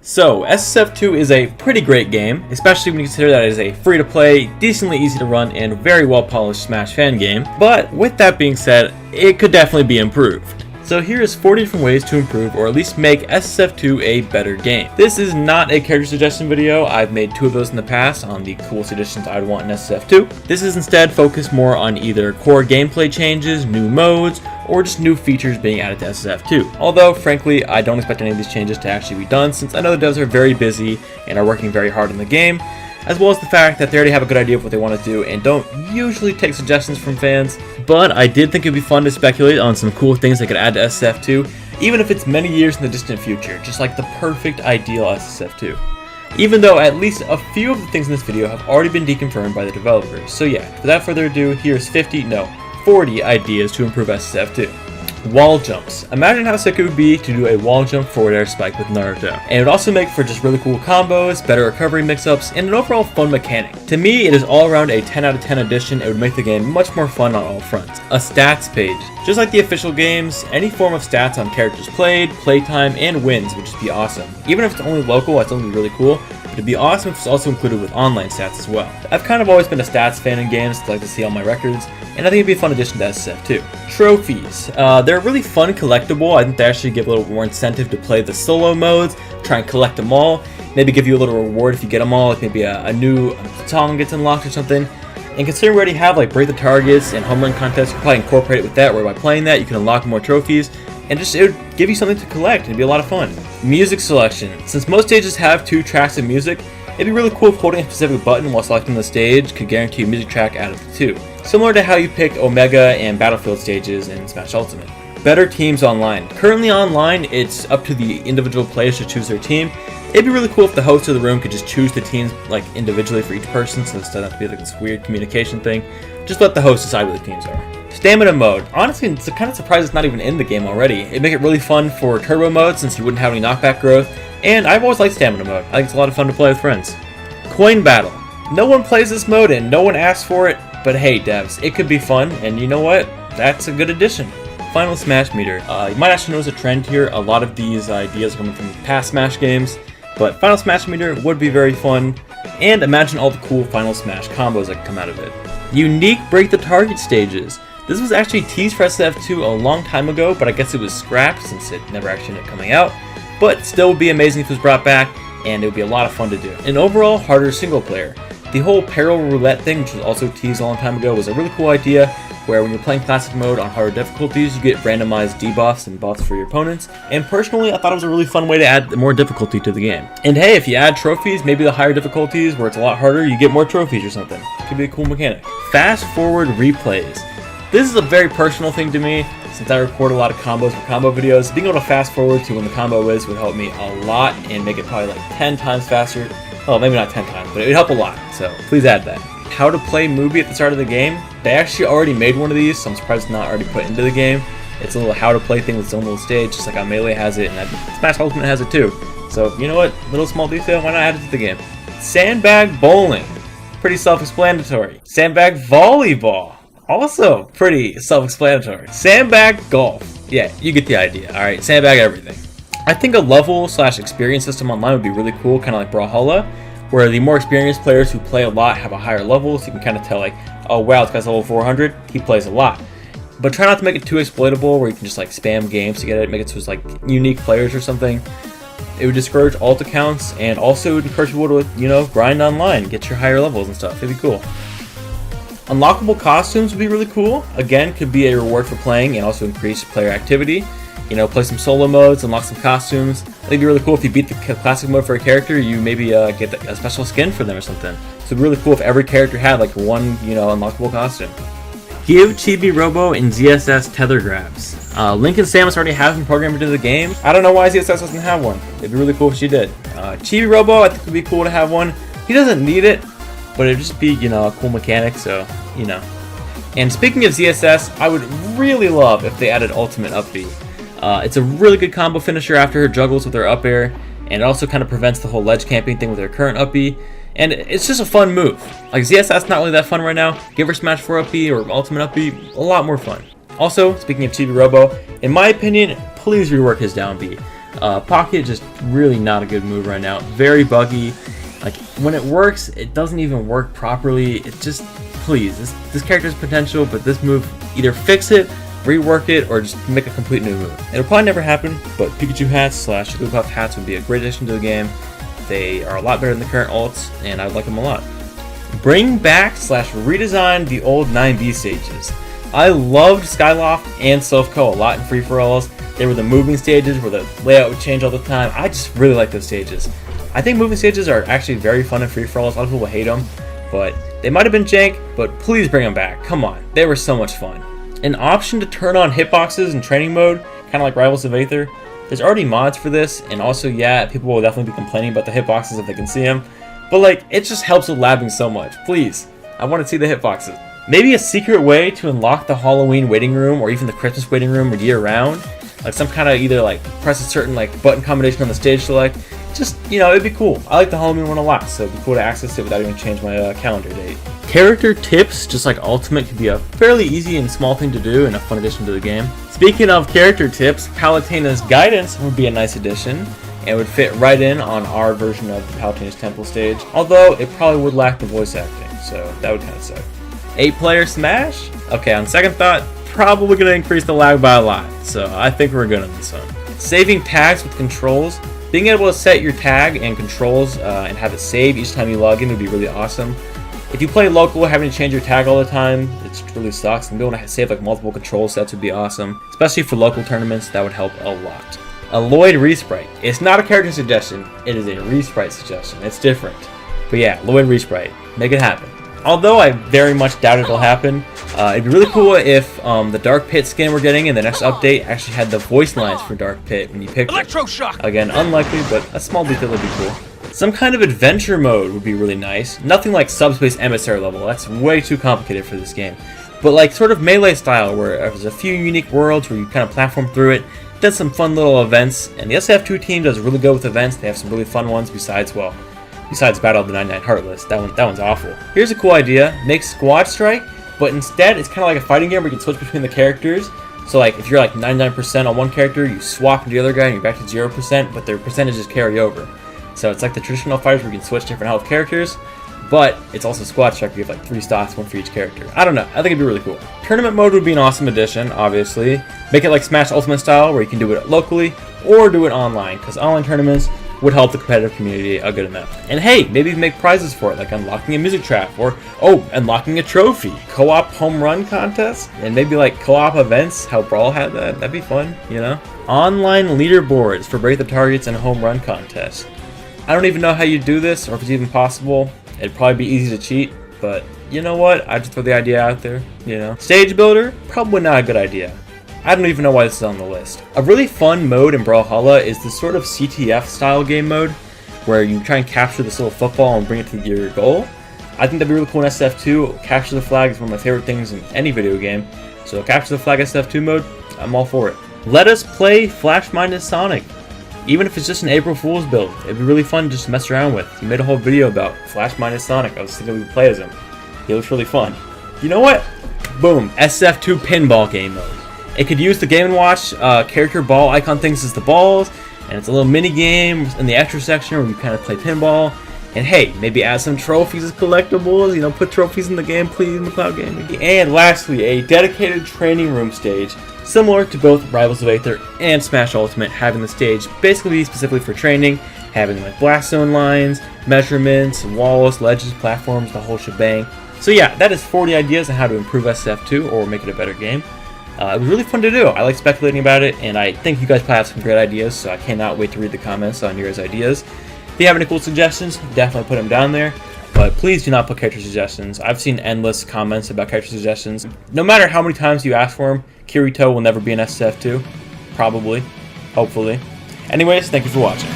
So, SSF2 is a pretty great game, especially when you consider that it is a free-to-play, decently easy to run, and very well-polished Smash fan game. But with that being said, it could definitely be improved. So here is 40 different ways to improve or at least make SSF2 a better game. This is not a character suggestion video. I've made 2 of those in the past on the coolest additions I'd want in SSF2. This is instead focused more on either core gameplay changes, new modes, or just new features being added to SSF2. Although, frankly, I don't expect any of these changes to actually be done since I know the devs are very busy and are working very hard on the game, as well as the fact that they already have a good idea of what they want to do and don't usually take suggestions from fans. But I did think it'd be fun to speculate on some cool things they could add to SSF2, even if it's many years in the distant future, just like the perfect ideal SSF2. Even though at least a few of the things in this video have already been deconfirmed by the developers. So yeah, without further ado, here's 40 ideas to improve SSF2. Wall jumps. Imagine how sick it would be to do a wall jump forward air spike with Naruto. And it would also make for just really cool combos, better recovery mix-ups, and an overall fun mechanic. To me, it is all around a 10 out of 10 addition. It would make the game much more fun on all fronts. A stats page. Just like the official games, any form of stats on characters played, playtime, and wins would just be awesome. Even if it's only local, that's only really cool. But it'd be awesome if it's also included with online stats as well. I've kind of always been a stats fan in games, like to see all my records, and I think it'd be a fun addition to SSF2. Trophies. They're a really fun collectible. I think they actually give a little more incentive to play the solo modes, try and collect them all, maybe give you a little reward if you get them all, like maybe a new song gets unlocked or something. And considering we already have like break the targets and home run contests, you can probably incorporate it with that, where by playing that you can unlock more trophies, and just it would give you something to collect. It'd be a lot of fun. Music selection. Since most stages have 2 tracks of music, it'd be really cool if holding a specific button while selecting the stage could guarantee a music track out of the 2. Similar to how you pick Omega and Battlefield stages in Smash Ultimate. Better teams online. Currently online, it's up to the individual players to choose their team. It'd be really cool if the host of the room could just choose the teams like individually for each person, so it doesn't have to be like this weird communication thing. Just let the host decide what the teams are. Stamina mode. Honestly, it's kind of surprised it's not even in the game already. It'd make it really fun for turbo mode since you wouldn't have any knockback growth, and I've always liked stamina mode. I think it's a lot of fun to play with friends. Coin battle. No one plays this mode and no one asks for it, but hey devs, it could be fun, and you know what? That's a good addition. Final Smash meter. You might actually notice a trend here. A lot of these ideas are coming from past Smash games, but Final Smash meter would be very fun, and imagine all the cool Final Smash combos that could come out of it. Unique break the target stages. This was actually teased for SSF2 a long time ago, but I guess it was scrapped since it never actually ended up coming out. But still would be amazing if it was brought back, and it would be a lot of fun to do. An overall harder single player. The whole PERIL roulette thing, which was also teased a long time ago, was a really cool idea, where when you're playing classic mode on harder difficulties, you get randomized debuffs and buffs for your opponents. And personally, I thought it was a really fun way to add more difficulty to the game. And hey, if you add trophies, maybe the higher difficulties where it's a lot harder, you get more trophies or something. Could be a cool mechanic. Fast forward replays. This is a very personal thing to me, since I record a lot of combos for combo videos. Being able to fast forward to when the combo is would help me a lot and make it probably like 10 times faster. Well, maybe not 10 times, but it would help a lot, so please add that. How to play movie at the start of the game. They actually already made one of these, so I'm surprised it's not already put into the game. It's a little how to play thing with its own little stage, just like how Melee has it, and Smash Ultimate has it too. So, you know what? Little small detail, why not add it to the game? Sandbag bowling. Pretty self-explanatory. Sandbag volleyball. Also pretty self-explanatory. Sandbag golf. Yeah, you get the idea. Alright, sandbag everything. I think a level/experience system online would be really cool, kind of like Brawlhalla, where the more experienced players who play a lot have a higher level, so you can kind of tell like, oh wow, this guy's level 400, he plays a lot. But try not to make it too exploitable, where you can just like spam games to get it, make it so it's like unique players or something. It would discourage alt accounts, and also would encourage people to, you know, grind online, get your higher levels and stuff. It'd be cool. Unlockable costumes would be really cool. Again, could be a reward for playing and also increase player activity. You know, play some solo modes, unlock some costumes. I think it'd be really cool if you beat the classic mode for a character, you maybe get a special skin for them or something. So it'd be really cool if every character had like one, you know, unlockable costume. Give Chibi Robo and ZSS tether grabs. Link and Samus already have them programmed into the game. I don't know why ZSS doesn't have one. It'd be really cool if she did. Chibi Robo, I think would be cool to have one. He doesn't need it, but it'd just be, you know, a cool mechanic, so, you know. And speaking of ZSS, I would really love if they added Ultimate Up B. It's a really good combo finisher after her juggles with her up air, and it also kind of prevents the whole ledge camping thing with her current up B. And it's just a fun move. Like, ZSS not really that fun right now. Give her Smash 4 up B or Ultimate up B, a lot more fun. Also, speaking of Chibi Robo, in my opinion, please rework his down B. Pocket, just really not a good move right now. Very buggy. Like, when it works, it doesn't even work properly. It just, please, this character's potential, but this move, either fix it, rework it, or just make a complete new move. It'll probably never happen, but Pikachu hats / Jigglypuff hats would be a great addition to the game. They are a lot better than the current ults, and I like them a lot. Bring back / redesign the old 9B stages. I loved Skyloft and Silphco a lot in free-for-alls. They were the moving stages where the layout would change all the time. I just really like those stages. I think moving stages are actually very fun in free-for-alls. A lot of people hate them, but they might have been jank, but please bring them back. Come on, they were so much fun. An option to turn on hitboxes in training mode, kind of like Rivals of Aether. There's already mods for this, and also, yeah, people will definitely be complaining about the hitboxes if they can see them. But like, it just helps with labbing so much. Please, I want to see the hitboxes. Maybe a secret way to unlock the Halloween waiting room or even the Christmas waiting room year round. Like some kind of either like press a certain like button combination on the stage select. Just, you know, it'd be cool. I like the Halloween one a lot, so it'd be cool to access it without even changing my calendar date. Character tips, just like Ultimate, could be a fairly easy and small thing to do and a fun addition to the game. Speaking of character tips, Palutena's guidance would be a nice addition and would fit right in on our version of the Palutena's Temple stage, although it probably would lack the voice acting, so that would kind of suck. 8-player Smash? Okay, on second thought, probably going to increase the lag by a lot, so I think we're good on this one. Saving tags with controls. Being able to set your tag and controls and have it save each time you log in would be really awesome. If you play local, having to change your tag all the time, it really sucks, and being able to save like multiple control sets would be awesome. Especially for local tournaments, that would help a lot. A LLOYD Resprite. It's not a character suggestion, it is a Resprite suggestion. It's different. But yeah, LLOYD Resprite. Make it happen. Although I very much doubt it'll happen, it'd be really cool if the Dark Pit skin we're getting in the next update actually had the voice lines for Dark Pit when you pick it. Again, unlikely, but a small detail would be cool. Some kind of adventure mode would be really nice. Nothing like Subspace Emissary level, that's way too complicated for this game. But like sort of Melee style, where there's a few unique worlds where you kind of platform through it, does some fun little events, and the SSF2 team does really good with events. They have some really fun ones besides Battle of the 99 Heartless. That one's awful. Here's a cool idea. Make Squad Strike, but instead it's kind of like a fighting game where you can switch between the characters. So like if you're like 99% on one character, you swap to the other guy and you're back to 0%, but their percentages carry over. So it's like the traditional fighters where you can switch different health characters, but it's also Squad Strike where you have like 3 stocks, 1 for each character. I don't know. I think it'd be really cool. Tournament mode would be an awesome addition, obviously. Make it like Smash Ultimate style where you can do it locally or do it online, because online tournaments would help the competitive community a good amount. And hey, maybe make prizes for it, like unlocking a music trap, or unlocking a trophy, co-op home run contest, and maybe like co-op events, how Brawl had that. That'd be fun, you know? Online leaderboards for break the targets and home run contests. I don't even know how you do this, or if it's even possible. It'd probably be easy to cheat, but you know what? I just throw the idea out there, you know? Stage builder? Probably not a good idea. I don't even know why this is on the list. A really fun mode in Brawlhalla is this sort of CTF style game mode where you try and capture this little football and bring it to your goal. I think that'd be really cool in SSF2. Capture the flag is one of my favorite things in any video game. So capture the flag SSF2 mode, I'm all for it. Let us play Flash Sonic. Even if it's just an April Fool's build, it'd be really fun just to mess around with. You made a whole video about Flash Sonic. I was thinking we could play as him. He looks really fun. You know what? Boom, SSF2 pinball game mode. It could use the Game & Watch character ball icon things as the balls, and it's a little mini game in the extra section where you kind of play pinball. And hey, maybe add some trophies as collectibles, you know, put trophies in the game, please, in the cloud gaming. And lastly, a dedicated training room stage, similar to both Rivals of Aether and Smash Ultimate, having the stage basically be specifically for training, having like blast zone lines, measurements, walls, ledges, platforms, the whole shebang. So yeah, that is 40 ideas on how to improve SSF2 or make it a better game. It was really fun to do. I like speculating about it, and I think you guys probably have some great ideas, so I cannot wait to read the comments on your ideas. If you have any cool suggestions, definitely put them down there, but please do not put character suggestions. I've seen endless comments about character suggestions. No matter how many times you ask for them, Kirito will never be an SSF2. Probably. Hopefully. Anyways, thank you for watching.